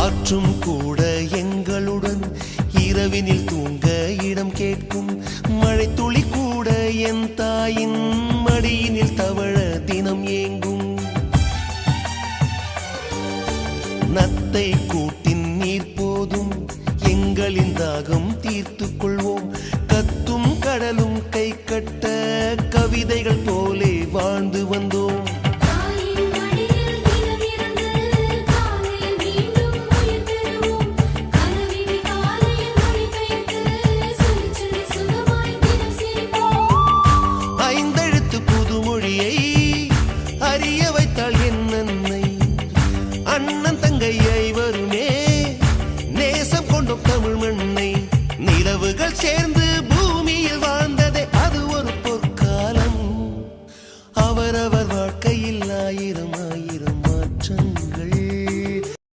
காற்றும் கூட எங்களுடன் இரவினில் தூங்க இடம் கேட்கும். மழை துளி கூட என் தாயின் மடியினில் தவழ தினம் ஏங்கும். நத்தை கூட்டின் நீர் போதும் எங்களின் தாகம் தீர்த்து கொள்வோம். கத்தும் கடலும் கை கட்ட கவிதைகள் போலே வாழ்ந்து வந்தோம். ஐந்தெழுத்து புதுமொழியை அறிய வைத்தாள் என் அன்னை. அண்ணன் தங்கை ஐவருமே நேசம் கொண்டோம் தமிழ் மண்ணை. நிலவுகள் சேர்ந்து